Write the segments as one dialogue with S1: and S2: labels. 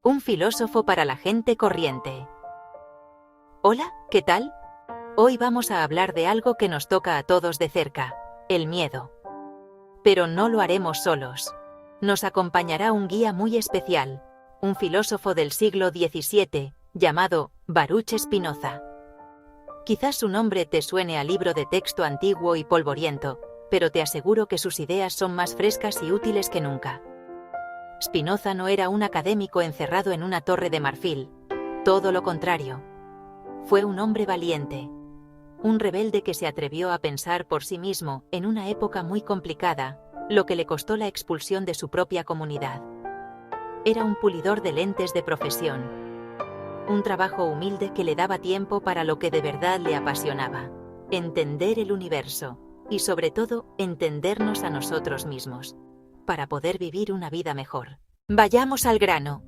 S1: Un filósofo para la gente corriente. Hola, ¿qué tal? Hoy vamos a hablar de algo que nos toca a todos de cerca, el miedo. Pero no lo haremos solos. Nos acompañará un guía muy especial, un filósofo del siglo XVII, llamado Baruch Spinoza. Quizás su nombre te suene a libro de texto antiguo y polvoriento, pero te aseguro que sus ideas son más frescas y útiles que nunca. Spinoza no era un académico encerrado en una torre de marfil, todo lo contrario. Fue un hombre valiente, un rebelde que se atrevió a pensar por sí mismo en una época muy complicada, lo que le costó la expulsión de su propia comunidad. Era un pulidor de lentes de profesión, un trabajo humilde que le daba tiempo para lo que de verdad le apasionaba, entender el universo y sobre todo entendernos a nosotros mismos, para poder vivir una vida mejor. Vayamos al grano.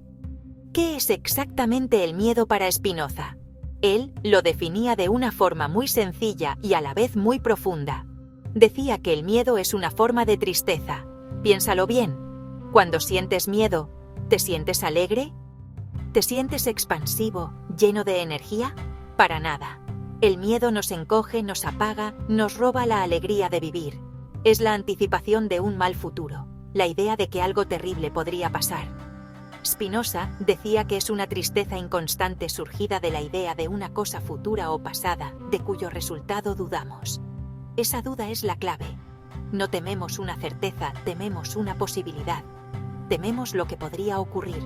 S1: ¿Qué es exactamente el miedo para Spinoza? Él lo definía de una forma muy sencilla y a la vez muy profunda. Decía que el miedo es una forma de tristeza. Piénsalo bien. Cuando sientes miedo, ¿te sientes alegre? ¿Te sientes expansivo, lleno de energía? Para nada. El miedo nos encoge, nos apaga, nos roba la alegría de vivir. Es la anticipación de un mal futuro, la idea de que algo terrible podría pasar. Spinoza decía que es una tristeza inconstante surgida de la idea de una cosa futura o pasada, de cuyo resultado dudamos. Esa duda es la clave. No tememos una certeza, tememos una posibilidad. Tememos lo que podría ocurrir.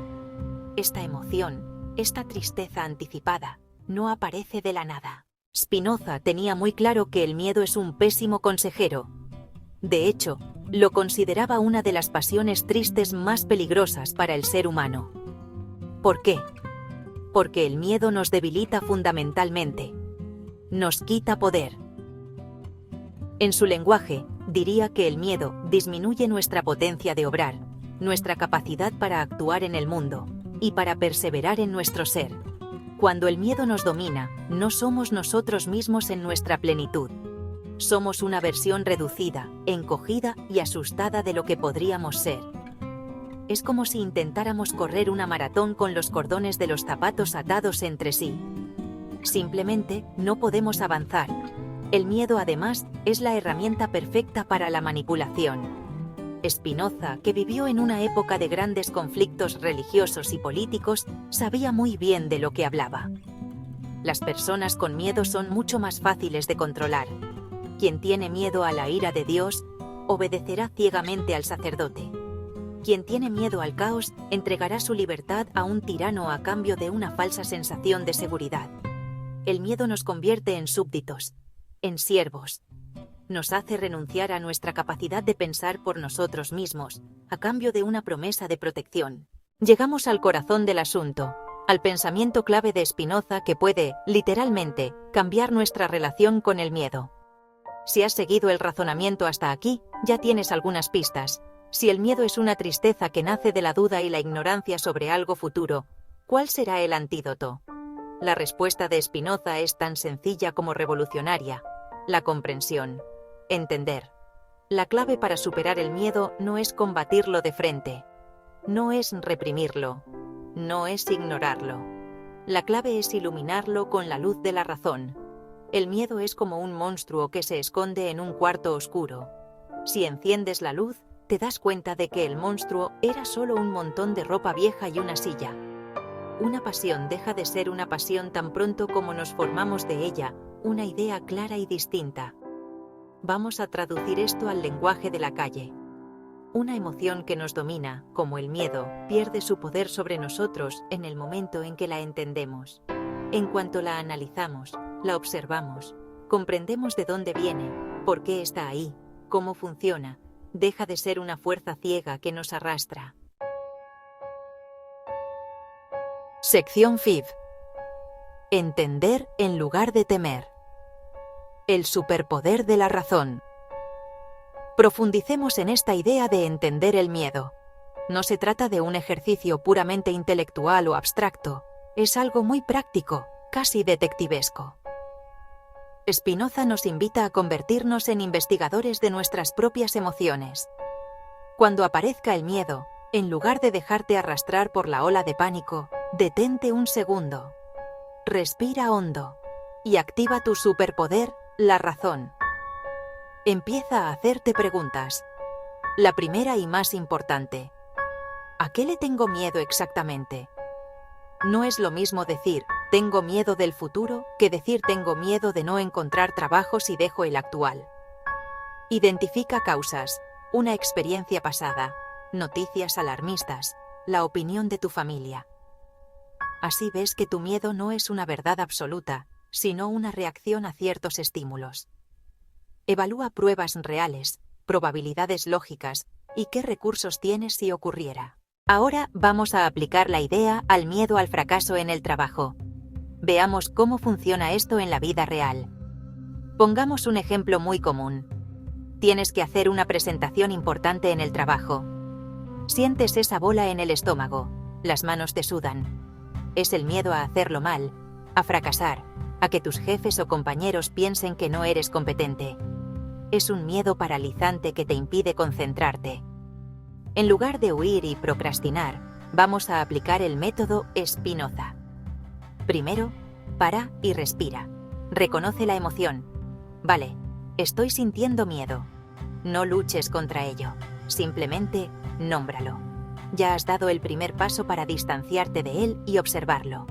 S1: Esta emoción, esta tristeza anticipada, no aparece de la nada. Spinoza tenía muy claro que el miedo es un pésimo consejero. De hecho, lo consideraba una de las pasiones tristes más peligrosas para el ser humano. ¿Por qué? Porque el miedo nos debilita fundamentalmente. Nos quita poder. En su lenguaje, diría que el miedo disminuye nuestra potencia de obrar, nuestra capacidad para actuar en el mundo y para perseverar en nuestro ser. Cuando el miedo nos domina, no somos nosotros mismos en nuestra plenitud. Somos una versión reducida, encogida y asustada de lo que podríamos ser. Es como si intentáramos correr una maratón con los cordones de los zapatos atados entre sí. Simplemente no podemos avanzar. El miedo, además, es la herramienta perfecta para la manipulación. Spinoza, que vivió en una época de grandes conflictos religiosos y políticos, sabía muy bien de lo que hablaba. Las personas con miedo son mucho más fáciles de controlar. Quien tiene miedo a la ira de Dios, obedecerá ciegamente al sacerdote. Quien tiene miedo al caos, entregará su libertad a un tirano a cambio de una falsa sensación de seguridad. El miedo nos convierte en súbditos, en siervos. Nos hace renunciar a nuestra capacidad de pensar por nosotros mismos, a cambio de una promesa de protección. Llegamos al corazón del asunto, al pensamiento clave de Spinoza que puede, literalmente, cambiar nuestra relación con el miedo. Si has seguido el razonamiento hasta aquí, ya tienes algunas pistas. Si el miedo es una tristeza que nace de la duda y la ignorancia sobre algo futuro, ¿cuál será el antídoto? La respuesta de Spinoza es tan sencilla como revolucionaria: la comprensión. Entender. La clave para superar el miedo no es combatirlo de frente. No es reprimirlo. No es ignorarlo. La clave es iluminarlo con la luz de la razón. El miedo es como un monstruo que se esconde en un cuarto oscuro. Si enciendes la luz, te das cuenta de que el monstruo era solo un montón de ropa vieja y una silla. Una pasión deja de ser una pasión tan pronto como nos formamos de ella una idea clara y distinta. Vamos a traducir esto al lenguaje de la calle. Una emoción que nos domina, como el miedo, pierde su poder sobre nosotros en el momento en que la entendemos. En cuanto la analizamos, la observamos, comprendemos de dónde viene, por qué está ahí, cómo funciona, deja de ser una fuerza ciega que nos arrastra. Sección FIB. Entender en lugar de temer. El superpoder de la razón. Profundicemos en esta idea de entender el miedo. No se trata de un ejercicio puramente intelectual o abstracto, es algo muy práctico, casi detectivesco. Spinoza nos invita a convertirnos en investigadores de nuestras propias emociones. Cuando aparezca el miedo, En lugar de dejarte arrastrar por la ola de pánico, detente un segundo. Respira hondo y activa tu superpoder, la razón. Empieza a hacerte preguntas. La primera y más importante: ¿a qué le tengo miedo exactamente? No es lo mismo decir tengo miedo del futuro que decir tengo miedo de no encontrar trabajo si dejo el actual. Identifica causas, una experiencia pasada, noticias alarmistas, la opinión de tu familia. Así ves que tu miedo no es una verdad absoluta, sino una reacción a ciertos estímulos. Evalúa pruebas reales, probabilidades lógicas y qué recursos tienes si ocurriera. Ahora vamos a aplicar la idea al miedo al fracaso en el trabajo. Veamos cómo funciona esto en la vida real. Pongamos un ejemplo muy común. Tienes que hacer una presentación importante en el trabajo. Sientes esa bola en el estómago, las manos te sudan. Es el miedo a hacerlo mal, a fracasar, a que tus jefes o compañeros piensen que no eres competente. Es un miedo paralizante que te impide concentrarte. En lugar de huir y procrastinar, vamos a aplicar el método Spinoza. Primero, para y respira. Reconoce la emoción. Vale, estoy sintiendo miedo. No luches contra ello, simplemente nómbralo. Ya has dado el primer paso para distanciarte de él y observarlo.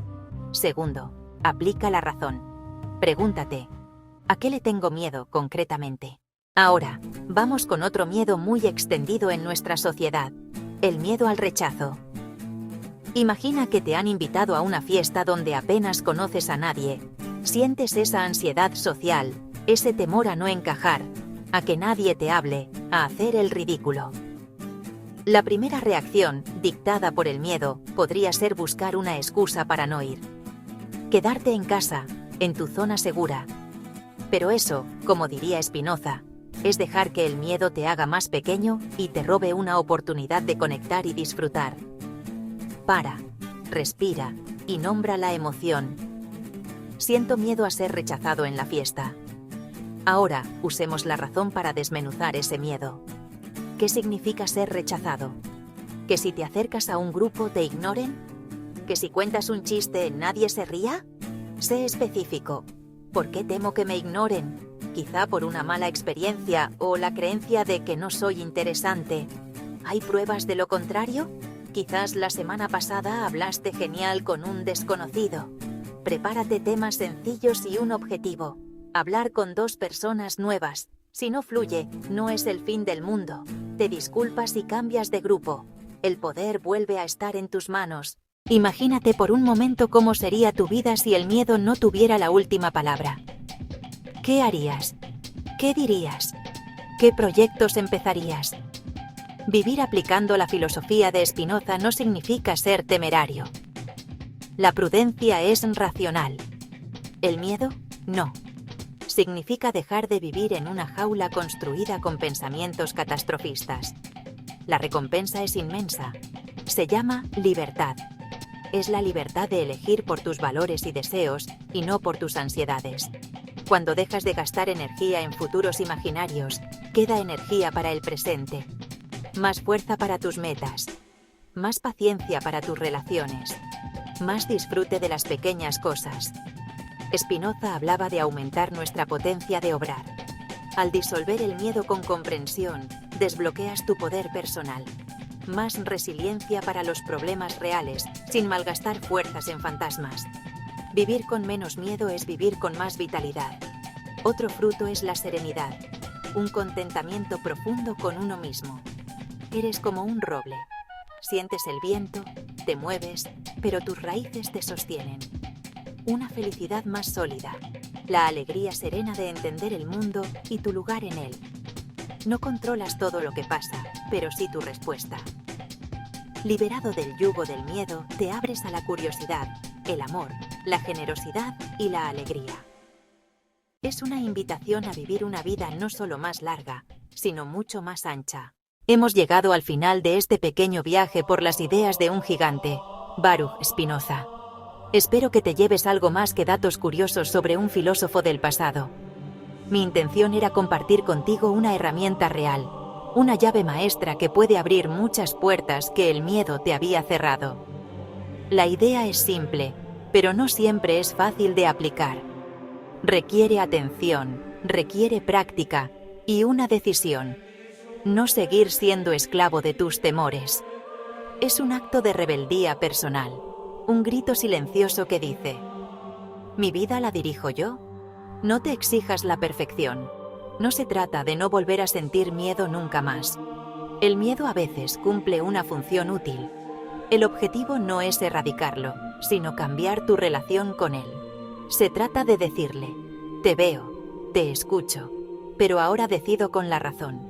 S1: Segundo, aplica la razón. Pregúntate, ¿a qué le tengo miedo concretamente? Ahora, vamos con otro miedo muy extendido en nuestra sociedad, el miedo al rechazo. Imagina que te han invitado a una fiesta donde apenas conoces a nadie. Sientes esa ansiedad social, ese temor a no encajar, a que nadie te hable, a hacer el ridículo. La primera reacción, dictada por el miedo, podría ser buscar una excusa para no ir. Quedarte en casa, en tu zona segura. Pero eso, como diría Spinoza, es dejar que el miedo te haga más pequeño y te robe una oportunidad de conectar y disfrutar. Para, respira y nombra la emoción. Siento miedo a ser rechazado en la fiesta. Ahora, usemos la razón para desmenuzar ese miedo. ¿Qué significa ser rechazado? ¿Que si te acercas a un grupo te ignoren? ¿Que si cuentas un chiste nadie se ría? Sé específico. ¿Por qué temo que me ignoren? Quizá por una mala experiencia o la creencia de que no soy interesante. ¿Hay pruebas de lo contrario? Quizás la semana pasada hablaste genial con un desconocido. Prepárate temas sencillos y un objetivo. Hablar con 2 personas nuevas. Si no fluye, no es el fin del mundo. Te disculpas y cambias de grupo. El poder vuelve a estar en tus manos. Imagínate por un momento cómo sería tu vida si el miedo no tuviera la última palabra. ¿Qué harías? ¿Qué dirías? ¿Qué proyectos empezarías? Vivir aplicando la filosofía de Spinoza no significa ser temerario. La prudencia es racional. El miedo, no. Significa dejar de vivir en una jaula construida con pensamientos catastrofistas. La recompensa es inmensa. Se llama libertad. Es la libertad de elegir por tus valores y deseos y no por tus ansiedades. Cuando dejas de gastar energía en futuros imaginarios, queda energía para el presente. Más fuerza para tus metas. Más paciencia para tus relaciones. Más disfrute de las pequeñas cosas. Spinoza hablaba de aumentar nuestra potencia de obrar. Al disolver el miedo con comprensión, desbloqueas tu poder personal. Más resiliencia para los problemas reales, sin malgastar fuerzas en fantasmas. Vivir con menos miedo es vivir con más vitalidad. Otro fruto es la serenidad, un contentamiento profundo con uno mismo. Eres como un roble. Sientes el viento, te mueves, pero tus raíces te sostienen. Una felicidad más sólida, la alegría serena de entender el mundo y tu lugar en él. No controlas todo lo que pasa, pero sí tu respuesta. Liberado del yugo del miedo, te abres a la curiosidad, el amor, la generosidad y la alegría. Es una invitación a vivir una vida no solo más larga, sino mucho más ancha. Hemos llegado al final de este pequeño viaje por las ideas de un gigante, Baruch Spinoza. Espero que te lleves algo más que datos curiosos sobre un filósofo del pasado. Mi intención era compartir contigo una herramienta real, Una llave maestra que puede abrir muchas puertas que el miedo te había cerrado. La idea es simple, pero no siempre es fácil de aplicar. Requiere atención, requiere práctica y una decisión. No seguir siendo esclavo de tus temores. Es un acto de rebeldía personal, un grito silencioso que dice: ¿mi vida la dirijo yo? No te exijas la perfección. No se trata de no volver a sentir miedo nunca más. El miedo a veces cumple una función útil. El objetivo no es erradicarlo, sino cambiar tu relación con él. Se trata de decirle: te veo, te escucho, pero ahora decido con la razón.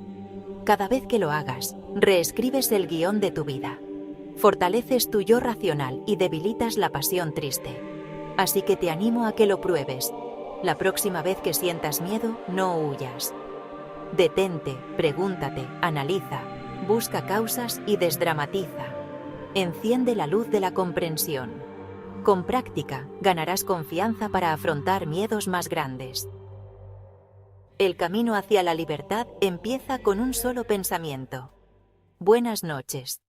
S1: Cada vez que lo hagas, reescribes el guión de tu vida. Fortaleces tu yo racional y debilitas la pasión triste. Así que te animo a que lo pruebes. La próxima vez que sientas miedo, no huyas. Detente, pregúntate, analiza, busca causas y desdramatiza. Enciende la luz de la comprensión. Con práctica, ganarás confianza para afrontar miedos más grandes. El camino hacia la libertad empieza con un solo pensamiento. Buenas noches.